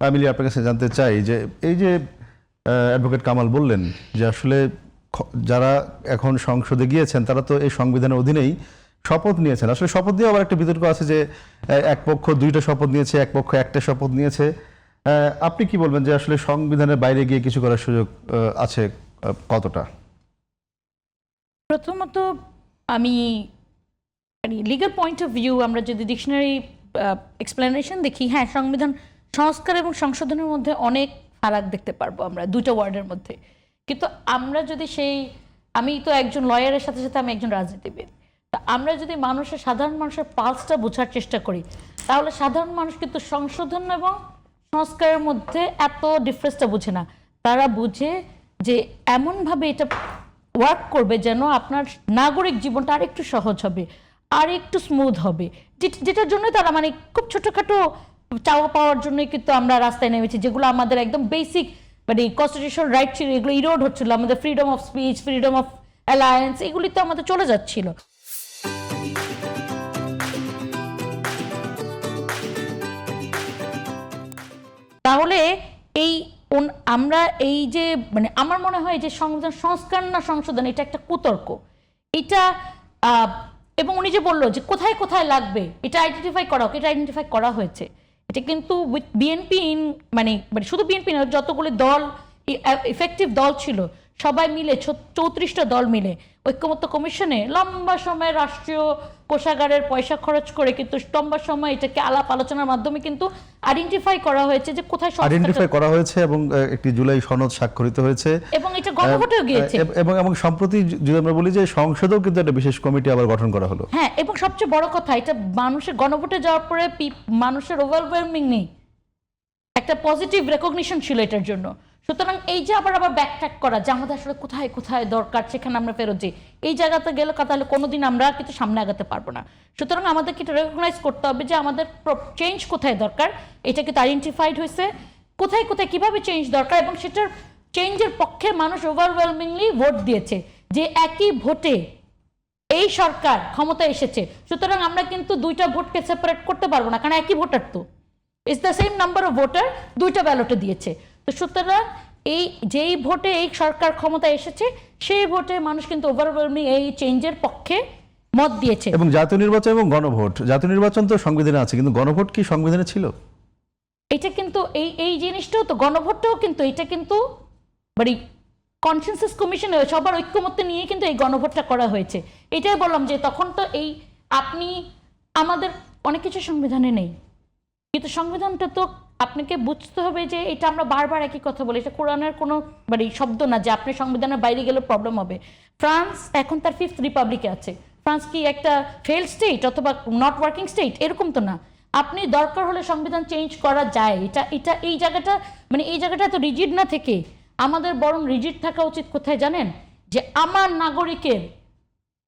আমি আপনার কাছে জানতে চাই যে এই যে অ্যাডভোকেট কামাল বললেন যে আসলে যারা এখন সংসদে গিয়েছেন তারা তো এই সংবিধানের অধীনেই শপথ নিয়েছেন। আসলে শপথ নিয়ে আবার একটা বিতর্ক আছে যে এক পক্ষ দুইটা শপথ নিয়েছে, এক পক্ষ একটা শপথ নিয়েছে। আপনি কি বলবেন যে আসলে সংবিধানের বাইরে গিয়ে কিছু করার সুযোগ আছে কতটা? প্রথমত আমি লিগ্যাল পয়েন্ট অফ ভিউ আমরা যদি ডিকশনারি এক্সপ্লেনেশন দেখি, হ্যাঁ, সংবিধান সংস্কার এবং সংশোধনের মধ্যে অনেক ফারাক দেখতে পারবো আমরা দুটো ওয়ার্ডের মধ্যে। কিন্তু আমরা যদি আমি তো একজন লয়ারের সাথে সাথে আমি একজন রাজনীতিবিদ, তা আমরা যদি সাধারণ মানুষের পালসটা বোঝার চেষ্টা করি, তাহলে সাধারণ মানুষ কিন্তু সংশোধন এবং সংস্কারের মধ্যে এত ডিফারেন্সটা বুঝে না। তারা বুঝে যে এমনভাবে এটা ওয়ার্ক করবে যেন আপনার নাগরিক জীবনটা আর একটু সহজ হবে, আর একটু স্মুথ হবে, যেটার জন্য তারা খুব ছোটখাটো চাওয়া পাওয়ার জন্যই কিন্তু আমরা রাস্তায় নেমেছি, যেগুলো আমাদের একদম বেসিক কনস্টিটিউশনাল রাইট ছিল, এগুলো ইরোড হচ্ছিল। আমাদের freedom of speech, freedom of alliance, এগুলি তো আমাদের চলে যাচ্ছিল। তাহলে আমরা এই যে আমার মনে হয় যে সংবিধান সংস্কার না সংশোধন, এটা একটা কুতর্ক। এটা এবং উনি যে বললো যে কোথায় কোথায় লাগবে এটা আইডেন্টিফাই করা হোক, এটা আইডেন্টিফাই করা হয়েছে। এটা কিন্তু উইথ বিএনপি শুধু বিএনপি না, যতগুলি দল ইফেক্টিভ দল ছিল সবাই মিলে 34টা দল মিলে ঐক্যমত্য কমিশনে লম্বা সময় রাষ্ট্রীয় কোষাগারের পয়সা খরচ করে কিন্তু লম্বা সময় এটাকে আলাপ আলোচনার মাধ্যমে কিন্তু আইডেন্টিফাই করা হয়েছে যে কোথায় আইডেন্টিফাই করা হয়েছে এবং একটি জুলাই সনদ স্বাক্ষরিত হয়েছে এবং এটা গণভোটেও গিয়েছে। এবং সম্প্রতি যদি আমরা বলি যে সংসদেও কিন্তু একটা বিশেষ কমিটি আবার গঠন করা হলো। হ্যাঁ, এবং সবচেয়ে বড় কথা, এটা মানুষের গণভোটে যাওয়ার পরে মানুষের ওভারওয়েলমিং নেই একটা পজিটিভ রেকগনিশন ছিল এটার জন্য। সুতরাং এই যে আবার ব্যাকট্র্যাক করা যে আমাদের আসলে কোথায় কোথায় দরকার সেখানে আমরা ফেরত যাই, এই জায়গাতে গেলে তাহলে কোনোদিন আমরা কিন্তু সামনে আগাতে পারবো না। সুতরাং আমাদেরকে এটা রেকগনাইজ করতে হবে যে আমাদের চেঞ্জ কোথায় দরকার, এটা কিন্তু আইডেন্টিফাইড হয়েছে, কোথায় কোথায় কিভাবে চেঞ্জ দরকার, এবং সেটার চেঞ্জের পক্ষে মানুষ ওভারওয়েলমিংলি ভোট দিয়েছে যে একই ভোটে এই সরকার ক্ষমতায় এসেছে। সুতরাং আমরা কিন্তু দুইটা ভোটকে সেপারেট করতে পারবো না, কারণ একই ভোটার তো it's the same number of voter, দুইটা ব্যালটে দিয়েছে। তো সুতরাং যেই ভোটে এই সরকার ক্ষমতায় এসেছে সেই ভোটে মানুষ কিন্তু ওভারওয়েলমিং এই চেঞ্জের পক্ষে মত দিয়েছে। এবং জাতীয় নির্বাচন এবং গণভোট, জাতীয় নির্বাচন তো সংবিধানে আছে, কিন্তু গণভোট কি সংবিধানে ছিল? এটা কিন্তু এই জিনিসটাও তো গণভোটটাও কিন্তু এটা কিন্তু কনসেনসাস কমিশনে সবার ঐক্যমত্যে নিয়ে কিন্তু এই গণভোটটা করা হয়েছে। এটাই বললাম যে তখন তো আমাদের অনেক কিছু সংবিধানে নেই, কিন্তু সংবিধানটা তো আপনাকে বুঝতে হবে যে এটা আমরা বারবার একই কথা বলি, এটা কোরআনের কোনো শব্দ না যে আপনি সংবিধানের বাইরে গেলে প্রবলেম হবে। ফ্রান্স এখন তার 5th রিপাবলিকে আছে। ফ্রান্স কি একটা ফেল স্টেট অথবা নট ওয়ার্কিং স্টেট? এরকম তো না। আপনি দরকার হলে সংবিধান চেঞ্জ করা যায়। এই জায়গাটা এত রিজিড না থেকে আমাদের বরং রিজিড থাকা উচিত কোথায় জানেন? যে আমার নাগরিকের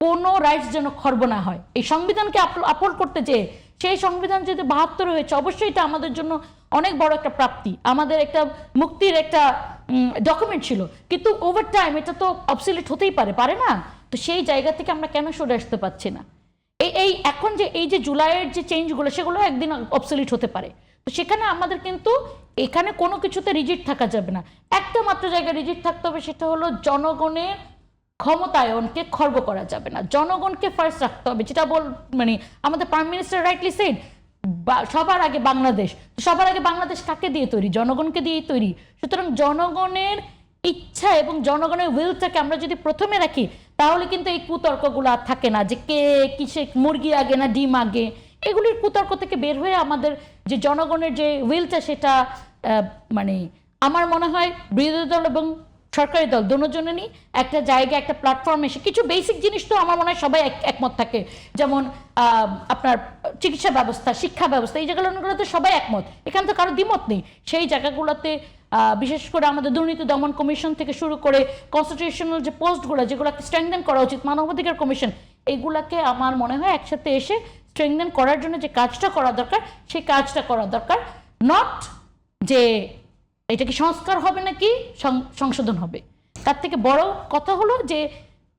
কোনো রাইটস যেন খর্ব না হয়। এই সংবিধানকে আপহোল্ড করতে চেয়ে সেই সংবিধান যদি 72 হয়েছে, অবশ্যই এটা আমাদের জন্য অনেক বড় একটা প্রাপ্তি, আমাদের একটা মুক্তির একটা ডকুমেন্ট ছিল। কিন্তু ওভার টাইম এটা তো অবসলিট হতেই পারে না। তো সেই জায়গা থেকে আমরা কেন সরে আসতে পারছি না? এখন যে এই যে জুলাইয়ের যে চেঞ্জগুলো সেগুলো একদিন অবসলিট হতে পারে। তো সেখানে আমাদের কিন্তু এখানে কোনো কিছুতে রিজিড থাকা যাবে না। একটা মাত্র জায়গায় রিজিড থাকতে হবে, সেটা হলো জনগণের ক্ষমতায়নকে খর্ব করা যাবে না, জনগণকে ফার্স্ট রাখতে হবে। যেটা আমাদের প্রাইম মিনিস্টার রাইটলি সেড, সবার আগে বাংলাদেশ। সবার আগে বাংলাদেশ কাকে দিয়ে তৈরি? জনগণকে দিয়েই তৈরি। সুতরাং জনগণের ইচ্ছা এবং জনগণের উইলটাকে আমরা যদি প্রথমে রাখি, তাহলে কিন্তু এই কুতর্কগুলো আর থাকে না যে কে কিসে মুরগি আগে না ডিম আগে। এগুলির কুতর্ক থেকে বের হয়ে আমাদের যে জনগণের যে উইলটা, সেটা আমার মনে হয় বিরোধী দল এবং সরকারি দল দুজনেরই একটা জায়গায় একটা প্ল্যাটফর্মে এসে কিছু বেসিক জিনিস তো আমার মনে হয় সবাই একমত থাকে, যেমন আপনার চিকিৎসা ব্যবস্থা, শিক্ষা ব্যবস্থা, এই জায়গাগুলোতে সবাই একমত, এখানে তো কারো দ্বিমত নেই। সেই জায়গাগুলোতে বিশেষ করে আমাদের দুর্নীতি দমন কমিশন থেকে শুরু করে কনস্টিটিউশনাল যে পোস্টগুলো, যেগুলোকে স্ট্রেংথেন করা উচিত, মানবাধিকার কমিশন, এগুলাকে আমার মনে হয় একসাথে এসে স্ট্রেংথেন করার জন্য যে কাজটা করা দরকার, সেই কাজটা করা দরকার। নট যে এটা কি সংস্কার হবে নাকি সংশোধন হবে, তার থেকে বড় কথা হলো যে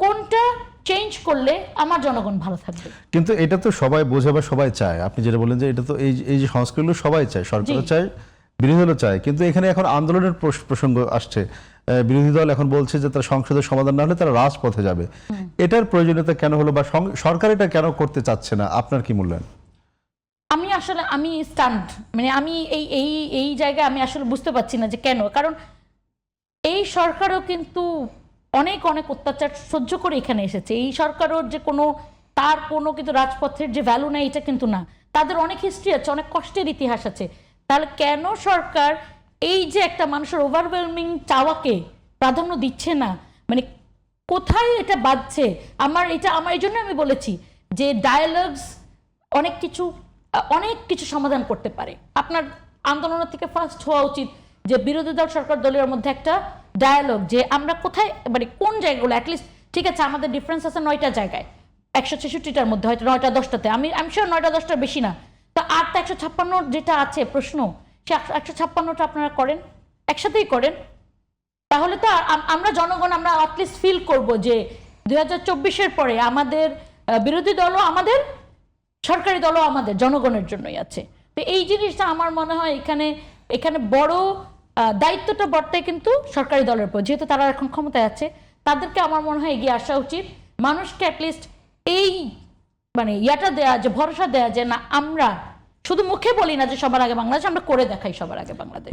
কোনটা চেঞ্জ করলে আমার জনগণ ভালো থাকবে। কিন্তু এটা তো সবাই বোঝে বা সবাই চায়। আপনি যেটা বলেন যে এটা তো এই যে সংস্কারগুলো সবাই চায়, সরকারও চায়, বিরোধী দল চায়, কিন্তু এখানে এখন আন্দোলনের প্রসঙ্গ আসছে। বিরোধী দল এখন বলছে যে তারা সংসদের সমাধান না হলে তারা রাজপথে যাবে। এটার প্রয়োজনীয়তা কেন হলো, বা সরকার এটা কেন করতে চাচ্ছে না, আপনার কি মূল্যায়ন? আমি স্টান্ট, মানে আমি এই জায়গায় আমি আসলে বুঝতে পারছি না যে কেন। কারণ এই সরকারও কিন্তু অনেক অনেক অত্যাচার সহ্য করে এখানে এসেছে। এই সরকারও যে তার কোনো কিন্তু রাজপথের যে ভ্যালু নাই এটা কিন্তু না। তাদের অনেক হিস্ট্রি আছে, অনেক কষ্টের ইতিহাস আছে। তাহলে কেন সরকার এই যে একটা মানুষের ওভারওয়েলমিং চাওয়াকে প্রাধান্য দিচ্ছে না, মানে কোথায় এটা বাজছে? আমার এই জন্য আমি বলেছি যে ডায়ালগস অনেক কিছু সমাধান করতে পারে। আপনার আন্দোলনের থেকে ফার্স্ট হওয়া উচিত যে বিরোধী দল সরকার দলের মধ্যে একটা ডায়ালগ, যে আমরা কোথায়, মানে কোন জায়গাগুলো অ্যাটলিস্ট, ঠিক আছে আমাদের ডিফারেন্স আছে 9টা জায়গায়, 166টার মধ্যে হয়তো 9টা 10টাতে, আমি শিওর 9টা 10টার বেশি না। তো আর তো 156 যেটা আছে প্রশ্ন, সে 156টা আপনারা করেন, একসাথেই করেন। তাহলে তো আমরা জনগণ আমরা অ্যাটলিস্ট ফিল করব যে 2024-এর পরে আমাদের বিরোধী দলও আমাদের, সরকারি দলও আমাদের, জনগণের জন্যই আছে। তো এই জিনিসটা আমার মনে হয় এখানে বড় দায়িত্বটা বর্তায় কিন্তু সরকারি দলের উপর, যেহেতু তারা এখন ক্ষমতায় আছে। তাদেরকে আমার মনে হয় এগিয়ে আসা উচিত, মানুষকে অ্যাটলিস্ট এই মানে ইয়াটা দেয়া, যে ভরসা দেয়া যে না আমরা শুধু মুখে বলি না যে সবার আগে বাংলাদেশ, আমরা করে দেখাই সবার আগে বাংলাদেশ।